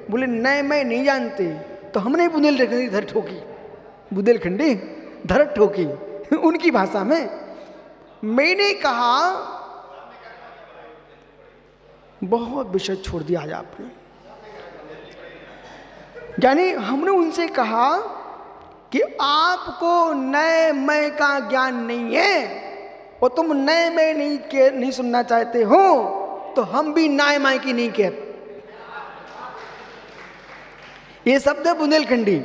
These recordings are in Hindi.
बोले नहीं मैं नहीं जानते। तो हमने बुंदेलखंडी धर ठोकी, बुंदेलखंडी धर ठोकी उनकी भाषा में। मैंने कहा बहुत विषय छोड़ दिया आज आपने। यानी हमने उनसे कहा कि आपको नए मैं का ज्ञान नहीं है और तुम नए मैं नहीं सुनना चाहते हो, तो हम भी नाय माय की नहीं कहते। ये शब्द है बुंदेलखंडी।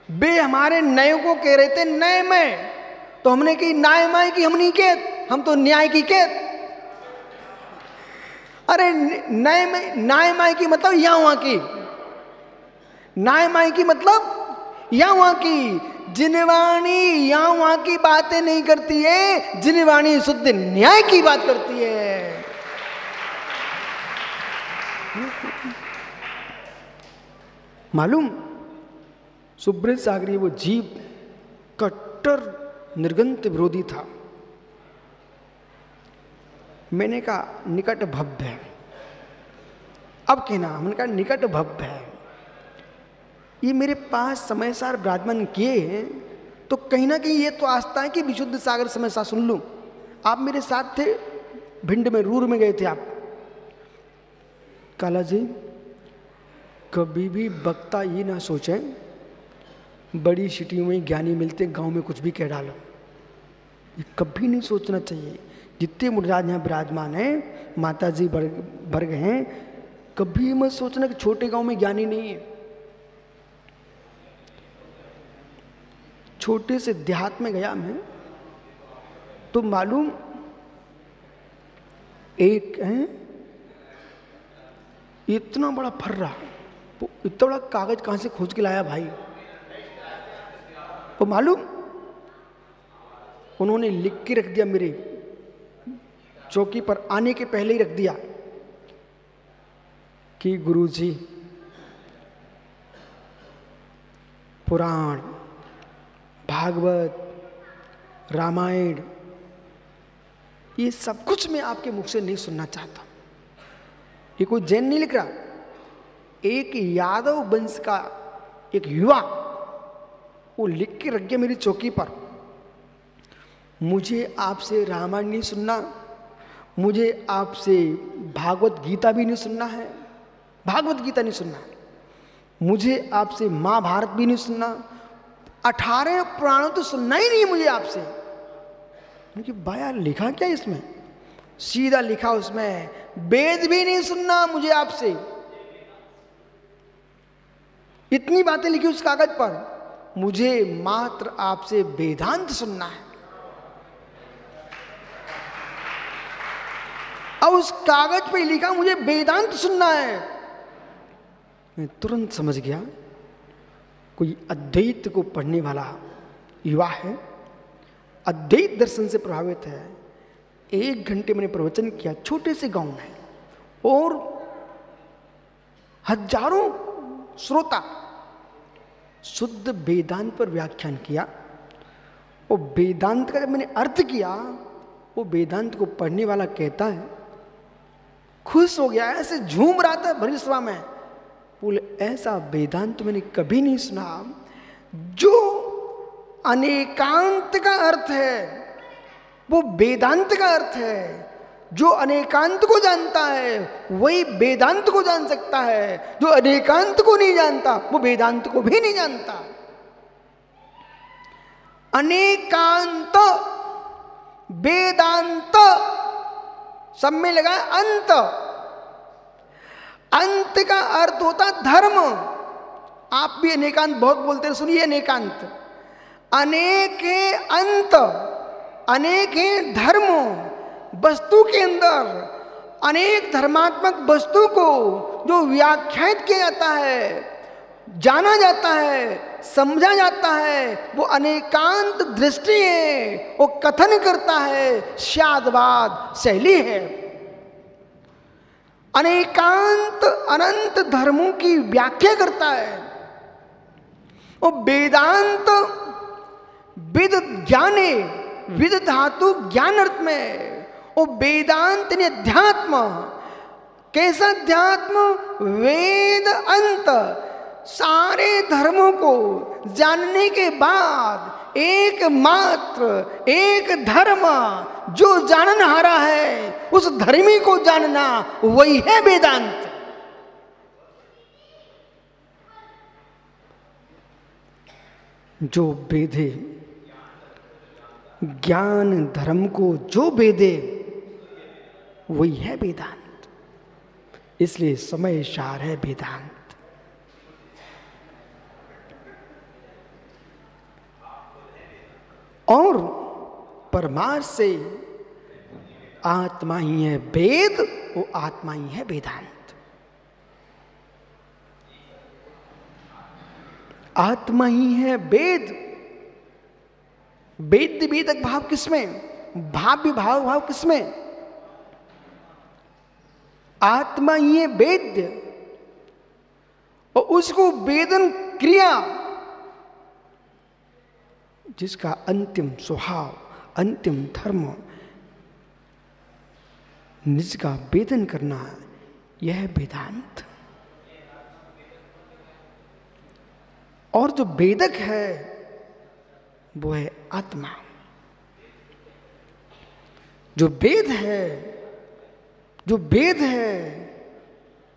वे हमारे नए को कह रहे थे नए मैं, तो हमने कही नाय माय की हम नहीं कहते, हम तो न्याय की कहते। अरे नए में नाय माय की मतलब यहां वहां की, नाय माय की मतलब यहां वहां की। जिनवाणी यहां वहां की बातें नहीं करती है, जिनवाणी शुद्ध न्याय की बात करती है। मालूम सुब्रत सागरी वो जीव कट्टर निर्गंत विरोधी था। मैंने कहा निकट भव्य है। अब कहना हमने कहा निकट भव्य है, ये मेरे पास समय सार विराजमान किए हैं, तो कहीं ना कहीं ये तो आस्था है कि विशुद्ध सागर समय सार सुन लूं। आप मेरे साथ थे, भिंड में रूर में गए थे आप। काला जी कभी भी वक्ता ये ना सोचे बड़ी सिटी में ज्ञानी मिलते, गांव में कुछ भी कह डालो, ये कभी नहीं सोचना चाहिए। जितने मुराद यहाँ विराजमान हैं, माता जी भर गए हैं, कभी मत सोचना कि छोटे गांव में ज्ञानी नहीं है। छोटे से देहात में गया मैं, तो मालूम एक है इतना बड़ा फर्रा, इतना बड़ा कागज कहां से खोज के लाया भाई। तो मालूम उन्होंने लिख के रख दिया, मेरे चौकी पर आने के पहले ही रख दिया कि गुरुजी पुराण, भागवत, रामायण, ये सब कुछ मैं आपके मुख से नहीं सुनना चाहता। ये कोई जैन नहीं लिख रहा, एक यादव वंश का एक युवा वो लिख के रख गया मेरी चौकी पर। मुझे आपसे रामायण नहीं सुनना, मुझे आपसे भागवत गीता भी नहीं सुनना है, भागवत गीता नहीं सुनना, मुझे आपसे महाभारत भी नहीं सुनना, 18 पुराण तो सुनना ही नहीं है मुझे आपसे। क्योंकि बाया लिखा क्या इसमें, सीधा लिखा उसमें वेद भी नहीं सुनना मुझे आपसे। इतनी बातें लिखी उस कागज पर, मुझे मात्र आपसे वेदांत सुनना है। अब उस कागज पे लिखा मुझे वेदांत सुनना है। मैं तुरंत समझ गया कोई अद्वैत को पढ़ने वाला युवा है, अद्वैत दर्शन से प्रभावित है। 1 घंटे मैंने प्रवचन किया छोटे से गांव में, और हजारों श्रोता, शुद्ध वेदांत पर व्याख्यान किया। और वेदांत का जब मैंने अर्थ किया, वो वेदांत को पढ़ने वाला कहता है, खुश हो गया, ऐसे झूम रहा था भरी सभा में, बोले ऐसा वेदांत मैंने कभी नहीं सुना जो अनेकांत का अर्थ है, वो वेदांत का अर्थ है। जो अनेकांत को जानता है वही वेदांत को जान सकता है, जो अनेकांत को नहीं जानता वो वेदांत को भी नहीं जानता। अनेकांत वेदांत सब में लगा अंत। अंत का अर्थ होता धर्म। आप भी अनेकांत बहुत बोलते हैं, सुनिए अनेकांत। अनेक है अंत, अनेक है धर्म। वस्तु के अंदर अनेक धर्मात्मक वस्तु को जो व्याख्यात किया जाता है, जाना जाता है, समझा जाता है, वो अनेकांत दृष्टि है, वो कथन करता है, शादवाद शैली है। अनेकांत अनंत धर्मों की व्याख्या करता है। वो वेदांत विद ज्ञाने, विद धातु ज्ञान अर्थ में, वो वेदांत ने अध्यात्म कैसा अध्यात्म? वेद अंत। सारे धर्मों को जानने के बाद एकमात्र एक धर्म जो जाननहारा है, उस धर्मी को जानना, वही है वेदांत। जो वेदे, ज्ञान धर्म को जो वेदे, वही है वेदांत। इसलिए समय सार है वेदांत। और परमार्थ से आत्मा ही है वेद, वो आत्मा ही है वेदांत। आत्मा ही है वेद। वेद वेदक भाव किसमें? भाव विभाव भाव किसमें? आत्मा ही है वेद्य, और उसको वेदन क्रिया, जिसका अंतिम स्वभाव, अंतिम धर्म निज का वेदन करना, यह वेदांत। और जो वेदक है वो है आत्मा। जो वेद है, जो वेद है,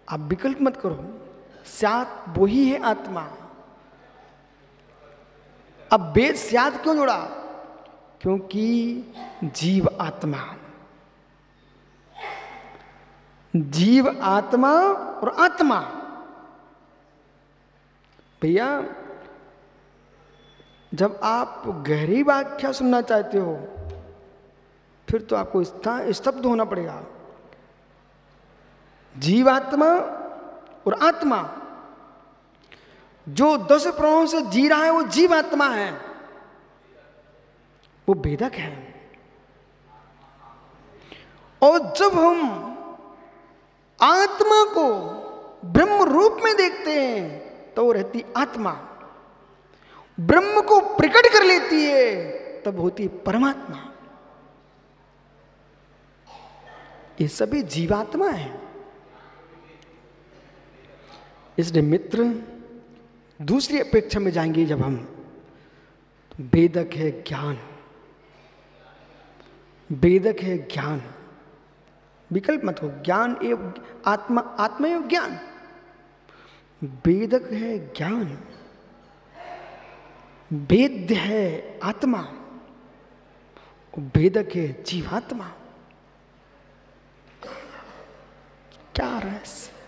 आप विकल्प मत करो, स्यात् वो ही है आत्मा। अब वेद स्यात् क्यों जोड़ा? क्योंकि जीव आत्मा, जीव आत्मा और आत्मा। भैया जब आप गहरी व्याख्या सुनना चाहते हो, फिर तो आपको स्तब्ध होना पड़ेगा। जीवात्मा और आत्मा, जो 10 प्राणों से जी रहा है वो जीवात्मा है, वो वेदक है। और जब हम आत्मा को ब्रह्म रूप में देखते हैं तो वो रहती आत्मा, ब्रह्म को प्रकट कर लेती है तब होती परमात्मा। ये सभी जीवात्मा है। इसलिए मित्र, दूसरी अपेक्षा में जाएंगे जब हम, तो वेदक है ज्ञान, वेदक है ज्ञान। विकल्प मत हो, ज्ञान एवं आत्मा, आत्मा एवं ज्ञान। वेदक है ज्ञान, वेद्य है आत्मा, वेदक है जीवात्मा। क्या रहस्य!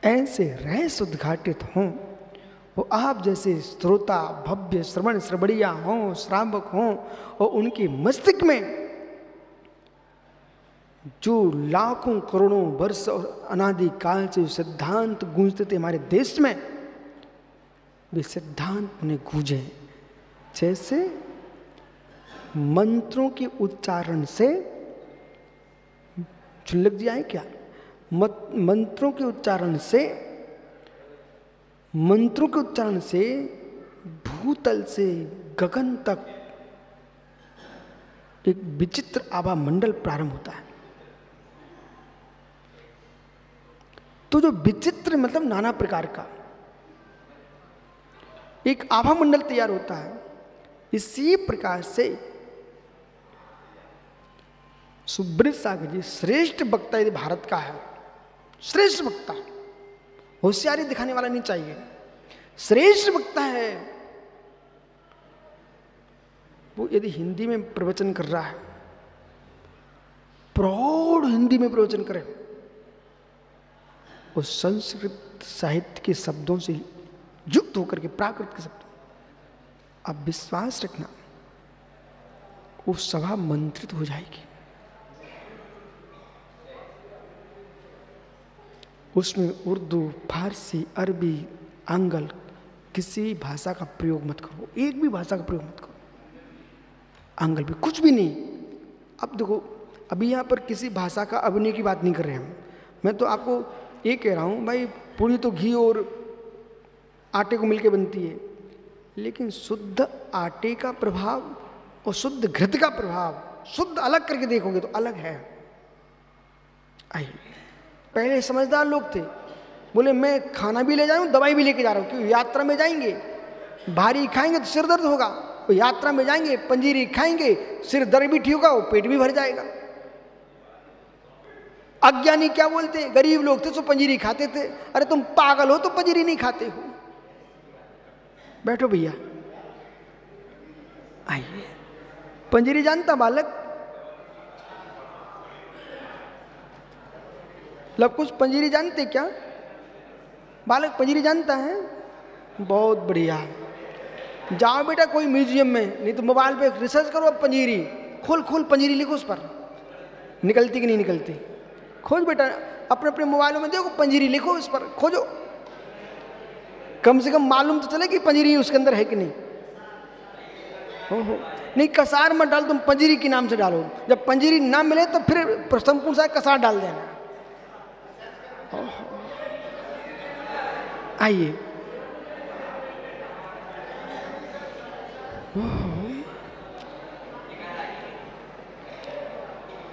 ऐसे रहस्य उद्घाटित हों, वो आप जैसे श्रोता, भव्य श्रवण श्रवणिया हों, श्रावक हों, और उनके मस्तिष्क में जो लाखों करोड़ों वर्ष और अनादि काल से सिद्धांत गूंजते थे हमारे देश में, वे सिद्धांत उन्हें गूंजे। जैसे मंत्रों के उच्चारण से, चुल्लक जी आए क्या? मंत्रों के उच्चारण से, मंत्रों के उच्चारण से भूतल से गगन तक एक विचित्र आभा मंडल प्रारंभ होता है। तो जो विचित्र मतलब नाना प्रकार का एक आभा मंडल तैयार होता है। इसी प्रकार से सुब्रत सागर जी श्रेष्ठ वक्ता यदि भारत का है, श्रेष्ठ वक्ता, होशियारी दिखाने वाला नहीं चाहिए, श्रेष्ठ वक्ता है, वो यदि हिंदी में प्रवचन कर रहा है, प्रौढ़ हिंदी में प्रवचन करे, वो संस्कृत साहित्य के शब्दों से युक्त होकर के, प्राकृत के शब्द, अब विश्वास रखना वो सभा मंत्रित हो जाएगी। उसमें उर्दू, फारसी, अरबी, आंग्ल किसी भाषा का प्रयोग मत करो, एक भी भाषा का प्रयोग मत करो, आंग्ल भी कुछ भी नहीं। अब देखो, अभी यहाँ पर किसी भाषा का अभिनय की बात नहीं कर रहे हम, मैं तो आपको ये कह रहा हूँ भाई, पूरी तो घी और आटे को मिलके बनती है, लेकिन शुद्ध आटे का प्रभाव और शुद्ध घृत का प्रभाव शुद्ध अलग करके देखोगे तो अलग है। आइए पहले समझदार लोग थे, बोले मैं खाना भी ले जाऊँ, दवाई भी लेके जा रहा हूँ, क्योंकि यात्रा में जाएंगे भारी खाएंगे तो सिर दर्द होगा, तो यात्रा में जाएंगे पंजीरी खाएंगे सिर दर्द भी ठीक होगा, वो पेट भी भर जाएगा। अज्ञानी क्या बोलते हैं, गरीब लोग थे तो पंजीरी खाते थे, अरे तुम पागल हो तो पंजीरी नहीं खाते हो। बैठो भैया, आइए। पंजीरी जानता बालक? लब कुछ पंजीरी जानते क्या? बालक पंजीरी जानता है? बहुत बढ़िया। जाओ बेटा कोई म्यूजियम में, नहीं तो मोबाइल पे रिसर्च करो, अब पंजीरी खोल खोल पंजीरी लिखो उस पर, निकलती कि नहीं निकलती। खोज बेटा, अपने अपने मोबाइलों में देखो, पंजीरी लिखो उस पर, खोजो, कम से कम मालूम तो चले कि पंजीरी उसके अंदर है कि नहीं। ओहो, नहीं कसार मत डाल, तुम पंजीरी के नाम से डालो, जब पंजीरी ना मिले तो फिर संपूर्ण सा कसार डाल देना। आइए,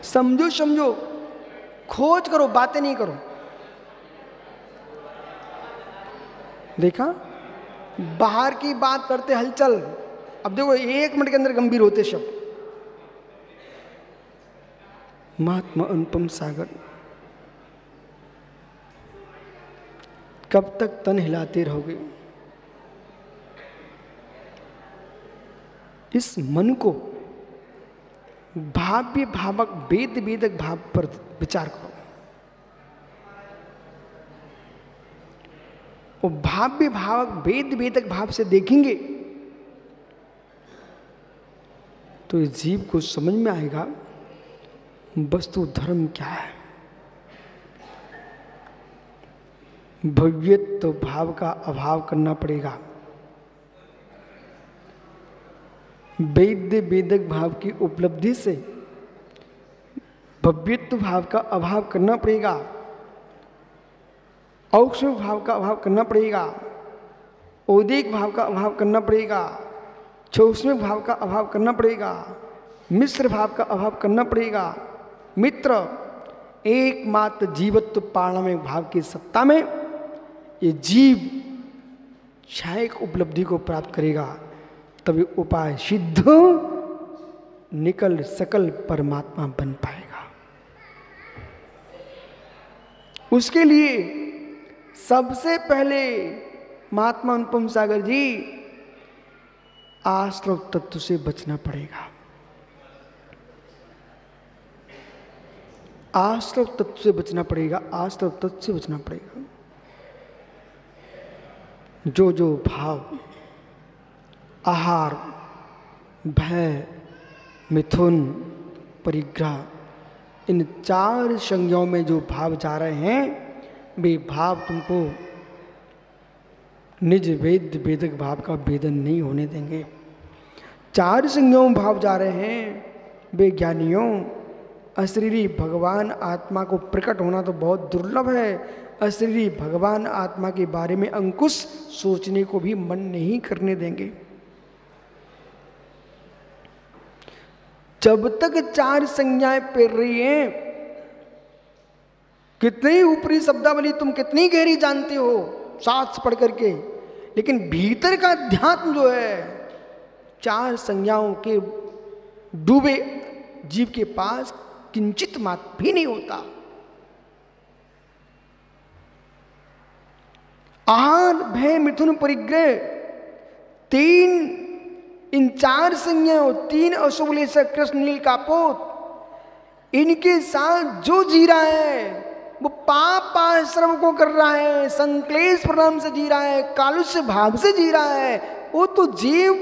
समझो समझो, खोज करो, बातें नहीं करो। देखा, बाहर की बात करते हलचल, अब देखो 1 मिनट के अंदर गंभीर होते शब्द। महात्मा अनुपम सागर कब तक तन हिलाते रहोगे? इस मन को भाव्य भावक वेद वेदक भाव पर विचार करो। और भाव्य भावक वेद वेदक भाव से देखेंगे तो इस जीव को समझ में आएगा वस्तु धर्म क्या है। भव्यत्व भाव का अभाव करना पड़ेगा, वेद्य वेदक भाव की उपलब्धि से भव्यत्व भाव का अभाव करना पड़ेगा, औक्ष्म भाव का अभाव करना पड़ेगा, औदिक भाव का अभाव करना पड़ेगा, सूक्ष्म भाव का अभाव करना पड़ेगा, मिश्र भाव का अभाव करना पड़ेगा। मित्र एकमात्र जीवत्व पारणमिक भाव की सत्ता में ये जीव क्षयिक उपलब्धि को प्राप्त करेगा, तभी उपाय सिद्ध निकल सकल परमात्मा बन पाएगा। उसके लिए सबसे पहले महात्मा अनुपम सागर जी आश्रव तत्व से बचना पड़ेगा। आश्रव तत्व से बचना पड़ेगा, आश्रव तत्व से बचना पड़ेगा। जो जो भाव आहार, भय, मिथुन, परिग्रह, इन 4 संज्ञाओं में जो भाव जा रहे हैं वे भाव तुमको निज वेद वेदक भाव का भेदन नहीं होने देंगे। 4 संज्ञाओं में भाव जा रहे हैं वे ज्ञानियों, अशरीरी भगवान आत्मा को प्रकट होना तो बहुत दुर्लभ है। अशरीरी भगवान आत्मा के बारे में अंकुश सोचने को भी मन नहीं करने देंगे। जब तक 4 संज्ञाएं पेर रही हैं, कितनी ऊपरी शब्दावली तुम कितनी गहरी जानते हो शास्त्र पढ़ करके, लेकिन भीतर का अध्यात्म जो है 4 संज्ञाओं के डूबे जीव के पास किंचित मात्र भी नहीं होता। आहार, भय, मिथुन, परिग्रह, 3 इन 4 संज्ञाओं, 3 अशुभ लेशक कृष्ण नील कापोत, इनके साथ जो जी रहा है वो पाप आश्रम को कर रहा है, संक्लेश प्रणाम से जी रहा है, कालुष्य भाव से जी रहा है। वो तो जीव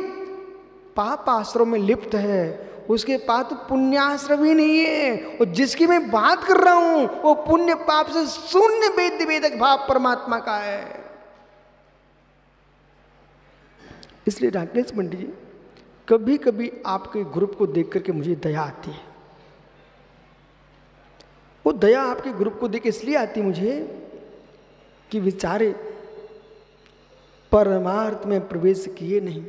पाप आश्रम में लिप्त है, उसके पास तो पुण्याश्रम ही नहीं है। और जिसकी मैं बात कर रहा हूं वो पुण्य पाप से शून्य वेद वेदक भाव परमात्मा का है। इसलिए राकेश पंडित जी, कभी कभी आपके ग्रुप को देख करके मुझे दया आती है। वो दया आपके ग्रुप को देख इसलिए आती मुझे कि बेचारे परमार्थ में प्रवेश किए नहीं,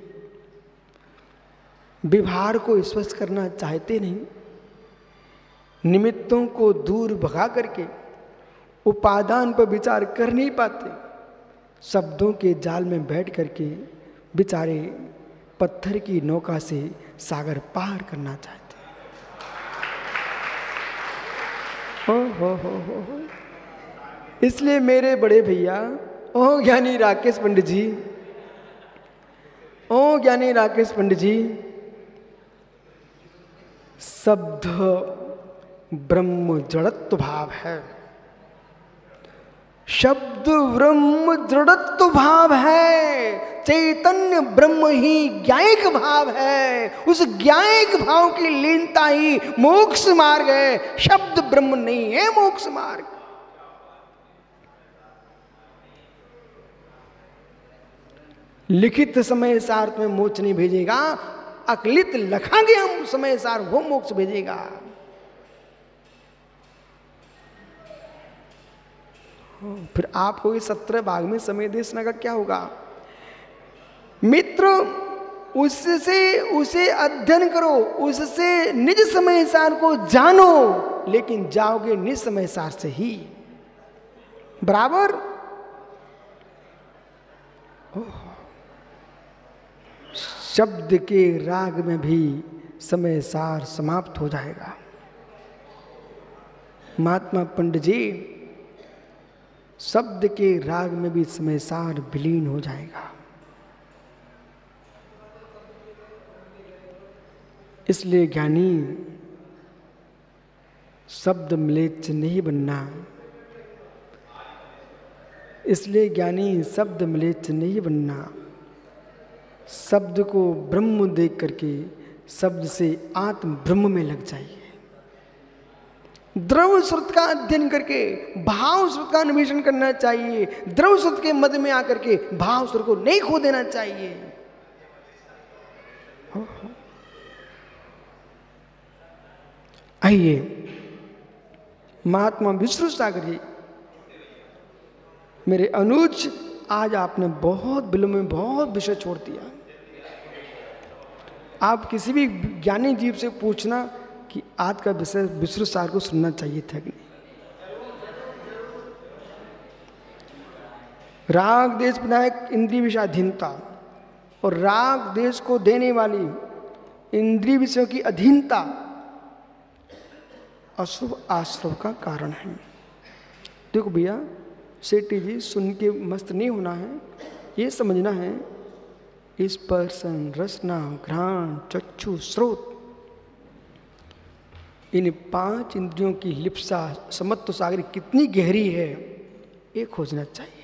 व्यवहार को स्पष्ट करना चाहते नहीं, निमित्तों को दूर भगा करके उपादान पर विचार कर नहीं पाते, शब्दों के जाल में बैठ करके बेचारे पत्थर की नौका से सागर पार करना चाहते हैं। हो। इसलिए मेरे बड़े भैया, ओ ज्ञानी राकेश पंडित जी, ओ ज्ञानी राकेश पंडित जी, शब्द ब्रह्म जड़त्व भाव है। शब्द ब्रह्म जड़त्व भाव है। चैतन्य ब्रह्म ही ज्ञायिक भाव है। उस ज्ञायिक भाव की लीनता ही मोक्ष मार्ग है। शब्द ब्रह्म नहीं है मोक्ष मार्ग। लिखित समय सार में मोक्ष नहीं भेजेगा, अकलित लखांगे हम समय सार, वो मोक्ष भेजेगा। फिर आपको इस 17 भाग में समय देशना का क्या होगा? मित्र, उससे उसे अध्ययन करो, उससे निज समय सार को जानो, लेकिन जाओगे निज समय सार से ही। बराबर? शब्द के राग में भी समय सार समाप्त हो जाएगा। महात्मा पंडित जी, शब्द के राग में भी समय सार विलीन हो जाएगा। इसलिए ज्ञानी शब्द म्लेच्छ नहीं बनना। इसलिए ज्ञानी शब्द म्लेच्छ नहीं बनना। शब्द को ब्रह्म देख करके शब्द से आत्म ब्रह्म में लग जाइए। द्रव श्रुत का अध्ययन करके भाव श्रुत का अन्वेषण करना चाहिए। द्रव श्रुत के मध्य में आकर के भाव श्रुत को नहीं खो देना चाहिए। आइए, महात्मा विष्णु सागर जी, मेरे अनुज, आज आपने बहुत विलंब में बहुत विषय छोड़ दिया। आप किसी भी ज्ञानी जीव से पूछना कि आज का विषय विष्णु सागर को सुनना चाहिए था कि नहीं। राग देश विनायक इंद्रिय विषयाधीनता और राग देश को देने वाली इंद्रिय विषयों की अधीनता अशुभ आश्रव का कारण है। देखो भैया शेट्टी जी, सुन के मस्त नहीं होना है, ये समझना है स्पर्शन, रसना, घ्राण, चक्षु, श्रोत, इन 5 इंद्रियों की लिप्सा समत्व सागर कितनी गहरी है, ये खोजना चाहिए।